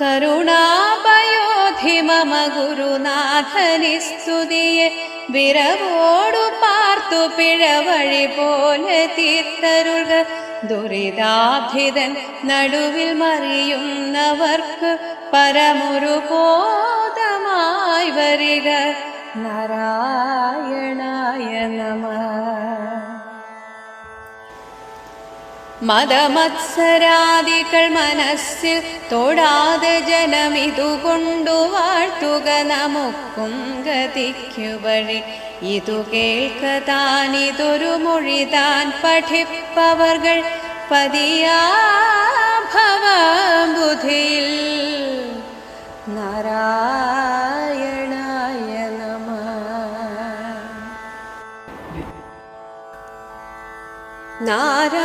കരുണാപയോധി മമ ഗുരുനാഥനി സ്തുതിയെ വിരവോടു പാർത്തു പിഴവഴി പോലെ തീർത്തരുക. ദുരിതാഭിതൻ നടുവിൽ മറിയുന്നവർക്ക് പരമൊരു ബോധമായി വരിക. നാരായണായ നമഃ. മതമത്സരാദികൾ മനസ്സിൽ തൊടാതെ ജനമിതുകൊണ്ടു വാഴ്ത്തുക. നമുക്കും ഗതിക്കു വഴി ഇതു കേൾക്കതാനിതൊരു മൊഴിതാൻ പഠിപ്പവർകൾ പതിയാ ഭവബുധിയിൽ. നാരായണായ നമഃ. നാരായണ